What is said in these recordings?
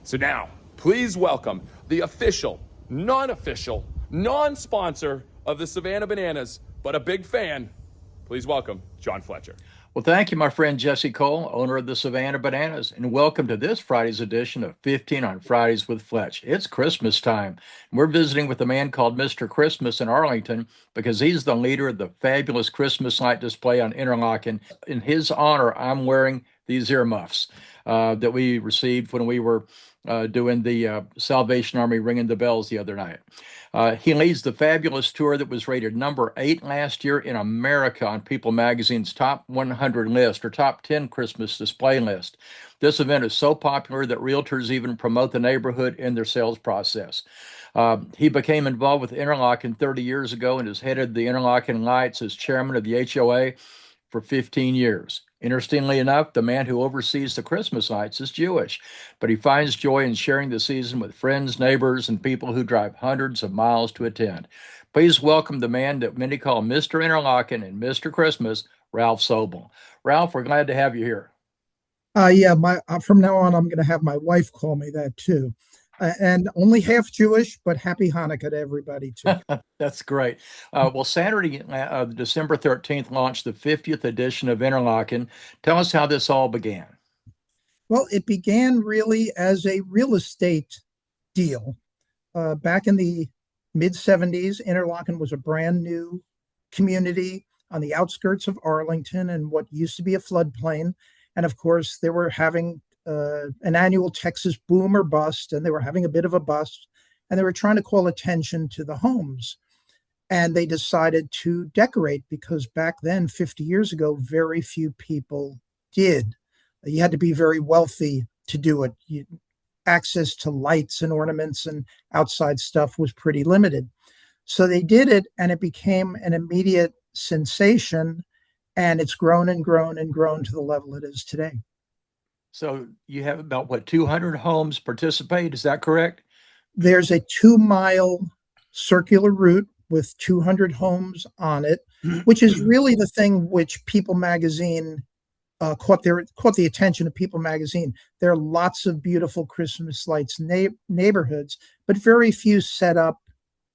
So now, please welcome the official, non-official, non-sponsor of the Savannah Bananas, but a big fan. Please welcome John Fletcher. Well, thank you, my friend Jesse Cole, owner of the Savannah Bananas, and welcome to this Friday's edition of 15 on Fridays with Fletch. It's Christmas time. We're visiting with a man called Mr. Christmas in Arlington because he's the leader of the fabulous Christmas light display on Interlochen. In his honor, I'm wearing these earmuffs that we received when we were doing the Salvation Army ringing the bells the other night. He leads the fabulous tour that was rated number 8 last year in America on People Magazine's top 100 list or top 10 Christmas display list. This event is so popular that realtors even promote the neighborhood in their sales process. He became involved with Interlochen 30 years ago and has headed the Interlochen Lights as chairman of the HOA for 15 years. Interestingly enough, the man who oversees the Christmas lights is Jewish, but he finds joy in sharing the season with friends, neighbors, and people who drive hundreds of miles to attend. Please welcome the man that many call Mr. Interlochen and Mr. Christmas, Ralph Sobel. Ralph, we're glad to have you here. From now on, I'm going to have my wife call me that too. And only half Jewish, but happy Hanukkah to everybody too. That's great. Well, Saturday, December 13th, launched the 50th edition of Interlochen. Tell us how this all began. Well, it began really as a real estate deal. Back in the mid-70s, Interlochen was a brand new community on the outskirts of Arlington and what used to be a floodplain. And of course, they were having an annual Texas boom or bust, and they were having a bit of a bust, and they were trying to call attention to the homes. And they decided to decorate because back then, 50 years ago, very few people did. You had to be very wealthy to do it. Access to lights and ornaments and outside stuff was pretty limited. So they did it, and it became an immediate sensation, and it's grown and grown and grown to the level it is today. So you have about, 200 homes participate? Is that correct? There's a 2-mile circular route with 200 homes on it, which is really the thing which People Magazine caught the attention of People Magazine. There are lots of beautiful Christmas lights neighborhoods, but very few set up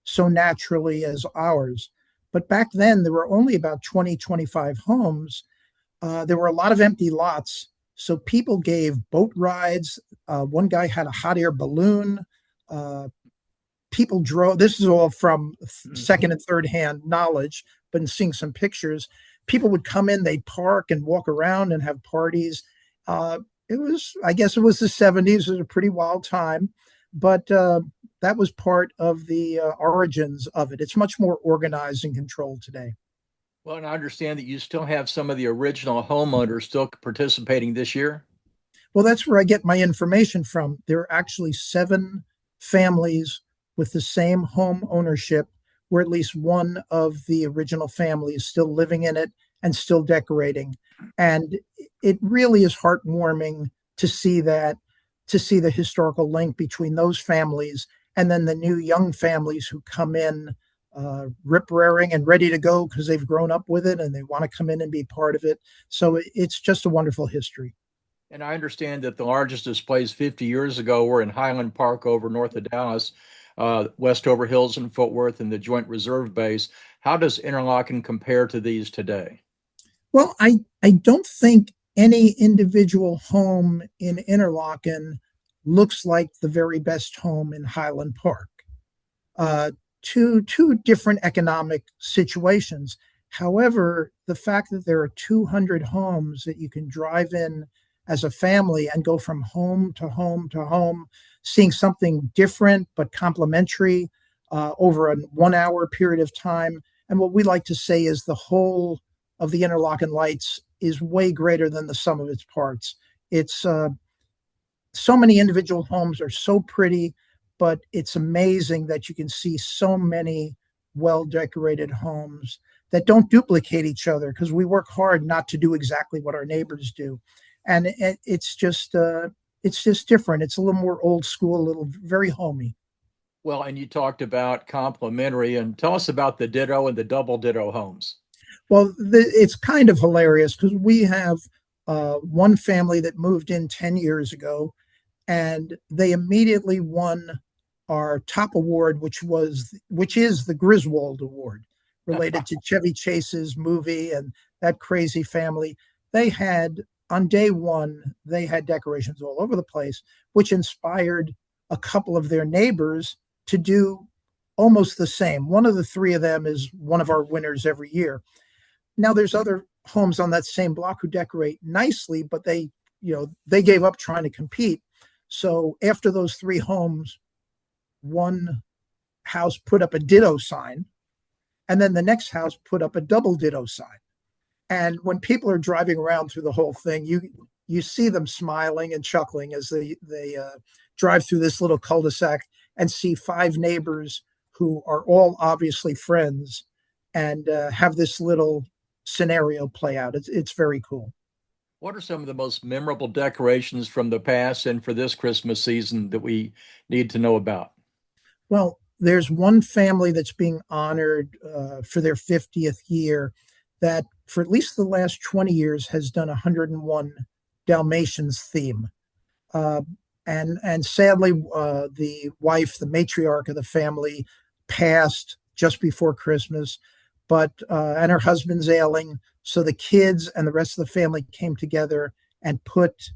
so naturally as ours. But back then, there were only about 20, 25 homes. There were a lot of empty lots. So people gave boat rides. One guy had a hot air balloon. People drove. This is all from second and third hand knowledge, but in seeing some pictures, people would come in, they'd park and walk around and have parties. I guess it was the 70s. It was a pretty wild time, but that was part of the origins of it. It's much more organized and controlled today. Well, and I understand that you still have some of the original homeowners still participating this year. Well, that's where I get my information from. There are actually 7 families with the same home ownership, where at least one of the original family is still living in it and still decorating. And it really is heartwarming to see that, to see the historical link between those families and then the new young families who come in rip-raring and ready to go because they've grown up with it and they want to come in and be part of it. So it's just a wonderful history. And I understand that the largest displays 50 years ago were in Highland Park over north of Dallas, Westover Hills and Fort Worth, and the Joint Reserve Base. How does Interlochen compare to these today? Well, I don't think any individual home in Interlochen looks like the very best home in Highland Park. Two different economic situations. However, the fact that there are 200 homes that you can drive in as a family and go from home to home to home, seeing something different but complementary over a 1-hour period of time. And what we like to say is the whole of the Interlochen Lights is way greater than the sum of its parts. It's so many individual homes are so pretty, but it's amazing that you can see so many well-decorated homes that don't duplicate each other, because we work hard not to do exactly what our neighbors do. And it's just different. It's a little more old school, a little very homey. Well, and you talked about complementary, and tell us about the ditto and the double ditto homes. Well, it's kind of hilarious because we have one family that moved in 10 years ago, and they immediately won our top award, which is the Griswold Award, related to Chevy Chase's movie and that crazy family. They had, on day one, they had decorations all over the place, which inspired a couple of their neighbors to do almost the same. One of the three of them is one of our winners every year. Now there's other homes on that same block who decorate nicely, but they gave up trying to compete. So after those three homes, one house put up a ditto sign, and then the next house put up a double ditto sign. And when people are driving around through the whole thing, you see them smiling and chuckling as they drive through this little cul-de-sac and see five neighbors who are all obviously friends and have this little scenario play out. It's very cool. What are some of the most memorable decorations from the past and for this Christmas season that we need to know about? Well, there's one family that's being honored for their 50th year that for at least the last 20 years has done 101 Dalmatians theme. And sadly, the wife, the matriarch of the family, passed just before Christmas, and her husband's ailing. So the kids and the rest of the family came together and put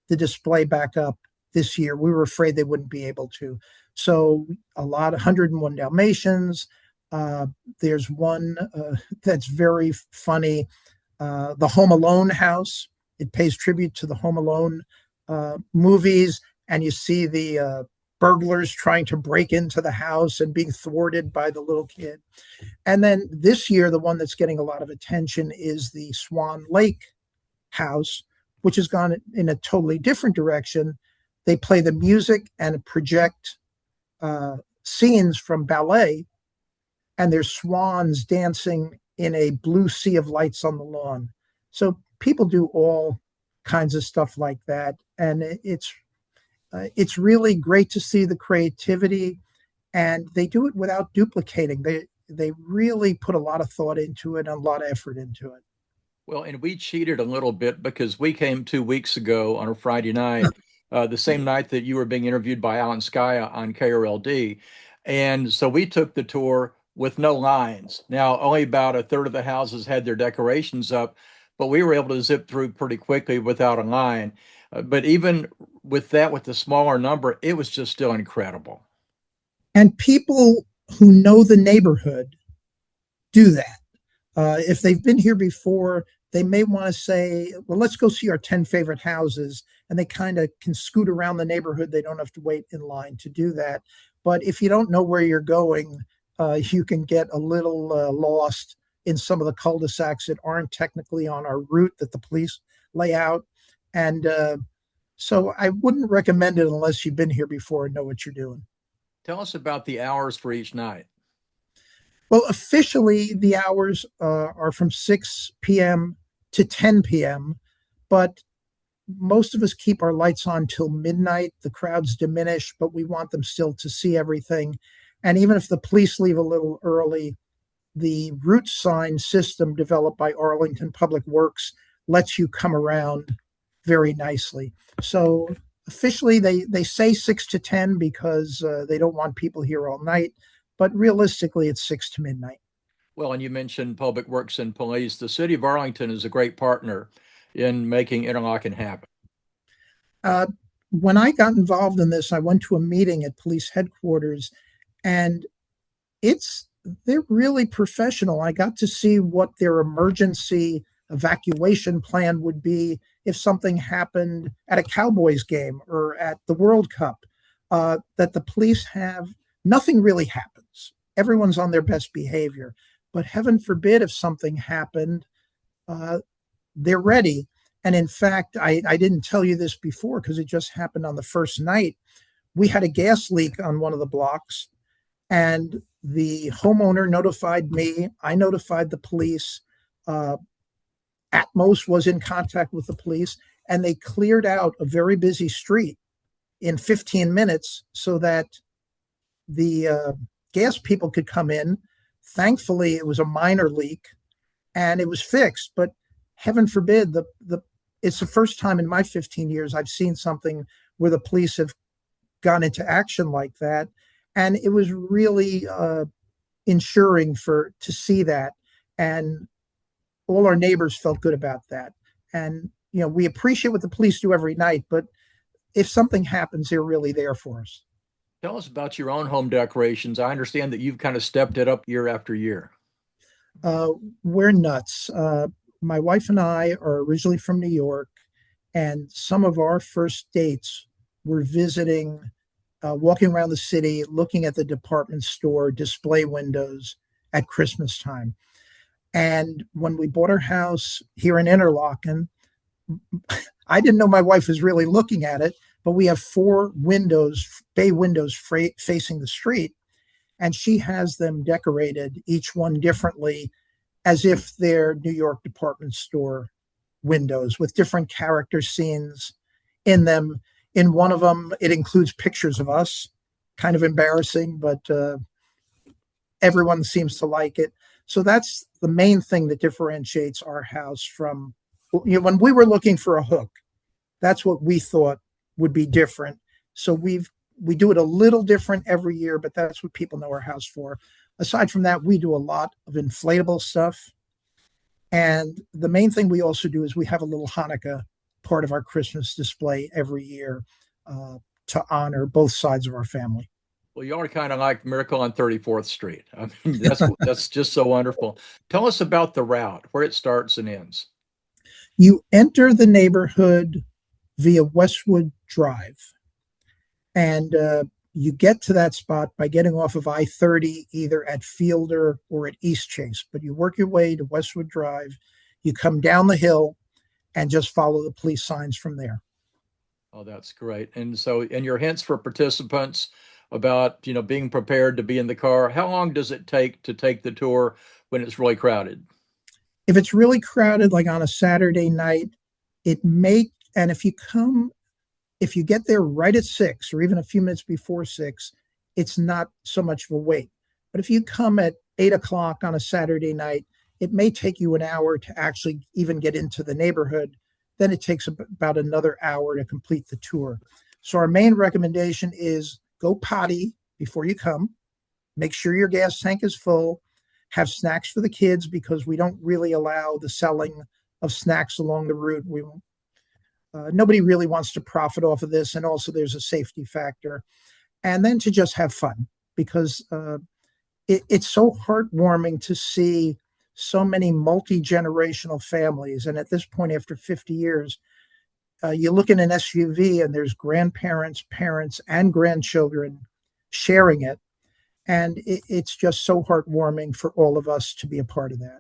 the display back up this year. We were afraid they wouldn't be able to. So 101 Dalmatians. There's one that's very funny, the Home Alone house. It pays tribute to the Home Alone movies, and you see the burglars trying to break into the house and being thwarted by the little kid. And then this year, the one that's getting a lot of attention is the Swan Lake house, which has gone in a totally different direction. They play the music and project scenes from ballet, and there's swans dancing in a blue sea of lights on the lawn. So people do all kinds of stuff like that, and it's really great to see the creativity, and they do it without duplicating. They really put a lot of thought into it and a lot of effort into it. Well, and we cheated a little bit because we came 2 weeks ago on a Friday night, the same night that you were being interviewed by Alan Skaya on KRLD. And so we took the tour with no lines. Now, only about a third of the houses had their decorations up, but we were able to zip through pretty quickly without a line. But even with that, with the smaller number, it was just still incredible. And people who know the neighborhood do that. If they've been here before, they may want to say, well, let's go see our 10 favorite houses. And they kind of can scoot around the neighborhood. They don't have to wait in line to do that. But if you don't know where you're going, you can get a little lost in some of the cul-de-sacs that aren't technically on our route that the police lay out. And so I wouldn't recommend it unless you've been here before and know what you're doing. Tell us about the hours for each night. Well, officially, the hours are from 6 p.m. to 10 p.m., but most of us keep our lights on till midnight. The crowds diminish, but we want them still to see everything. And even if the police leave a little early, the route sign system developed by Arlington Public Works lets you come around very nicely. So officially, they say 6 to 10 because they don't want people here all night. But realistically, it's 6 to midnight. Well, and you mentioned Public Works and Police. The city of Arlington is a great partner in making Interlochen happen. When I got involved in this, I went to a meeting at police headquarters, and they're really professional. I got to see what their emergency evacuation plan would be if something happened at a Cowboys game or at the World Cup, that the police have. Nothing really happens. Everyone's on their best behavior. But heaven forbid if something happened, they're ready. And in fact, I didn't tell you this before because it just happened on the first night. We had a gas leak on one of the blocks, and the homeowner notified me. I notified the police. Atmos was in contact with the police, and they cleared out a very busy street in 15 minutes so that the gas people could come in. Thankfully, it was a minor leak and it was fixed. But heaven forbid, it's the first time in my 15 years I've seen something where the police have gone into action like that. And it was really ensuring to see that. And all our neighbors felt good about that. And, we appreciate what the police do every night, but if something happens, they're really there for us. Tell us about your own home decorations. I understand that you've kind of stepped it up year after year. We're nuts. My wife and I are originally from New York, and some of our first dates were visiting, walking around the city, looking at the department store display windows at Christmas time. And when we bought our house here in Interlochen, I didn't know my wife was really looking at it, but we have 4 windows, bay windows facing the street, and she has them decorated, each one differently, as if they're New York department store windows with different character scenes in them. In one of them, it includes pictures of us, kind of embarrassing, but everyone seems to like it. So that's the main thing that differentiates our house from, when we were looking for a hook, that's what we thought would be different. So we do it a little different every year, but that's what people know our house for. Aside from that, we do a lot of inflatable stuff. And the main thing we also do is we have a little Hanukkah part of our Christmas display every year to honor both sides of our family. Well, you are kind of like Miracle on 34th Street. I mean, that's just so wonderful. Tell us about the route, where it starts and ends. You enter the neighborhood via Westwood Drive, and you get to that spot by getting off of I-30 either at Fielder or at East Chase. But you work your way to Westwood Drive, you come down the hill, and just follow the police signs from there. Oh, that's great. And so, and your hints for participants about, being prepared to be in the car, how long does it take to take the tour when it's really crowded? If it's really crowded, like on a Saturday night, and if you get there right at 6 or even a few minutes before 6, it's not so much of a wait. But if you come at 8 o'clock on a Saturday night, it may take you an hour to actually even get into the neighborhood. Then it takes about another hour to complete the tour. So our main recommendation is go potty before you come. Make sure your gas tank is full. Have snacks for the kids, because we don't really allow the selling of snacks along the route. Nobody really wants to profit off of this. And also there's a safety factor. And then to just have fun, because it's so heartwarming to see so many multi-generational families. And at this point, after 50 years, you look in an SUV and there's grandparents, parents, and grandchildren sharing it. And it's just so heartwarming for all of us to be a part of that.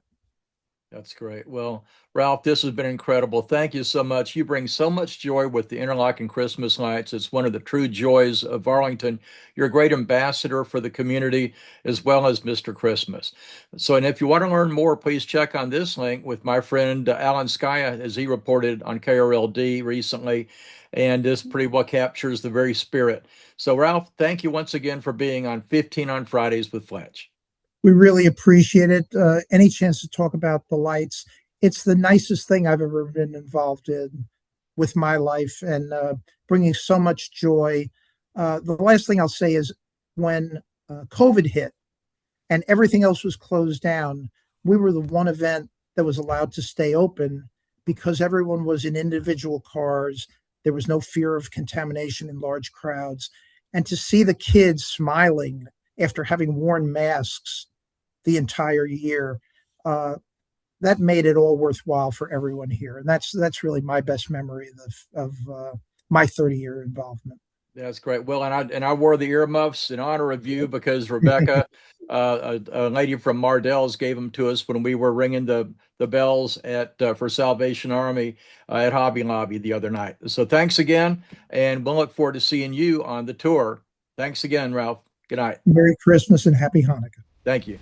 That's great. Well, Ralph, this has been incredible. Thank you so much. You bring so much joy with the Interlochen Christmas lights. It's one of the true joys of Arlington. You're a great ambassador for the community, as well as Mr. Christmas. So, and if you want to learn more, please check on this link with my friend Alan Skya, as he reported on KRLD recently. And this pretty well captures the very spirit. So, Ralph, thank you once again for being on 15 on Fridays with Fletch. We really appreciate it. Any chance to talk about the lights. It's the nicest thing I've ever been involved in with my life, and bringing so much joy. The last thing I'll say is when COVID hit and everything else was closed down, we were the one event that was allowed to stay open because everyone was in individual cars. There was no fear of contamination in large crowds. And to see the kids smiling after having worn masks the entire year, that made it all worthwhile for everyone here. And that's really my best memory of my 30-year involvement. That's great. Well, and I wore the earmuffs in honor of you because Rebecca, a lady from Mardell's, gave them to us when we were ringing the bells for Salvation Army at Hobby Lobby the other night. So thanks again, and we'll look forward to seeing you on the tour. Thanks again, Ralph. Good night. Merry Christmas and Happy Hanukkah. Thank you.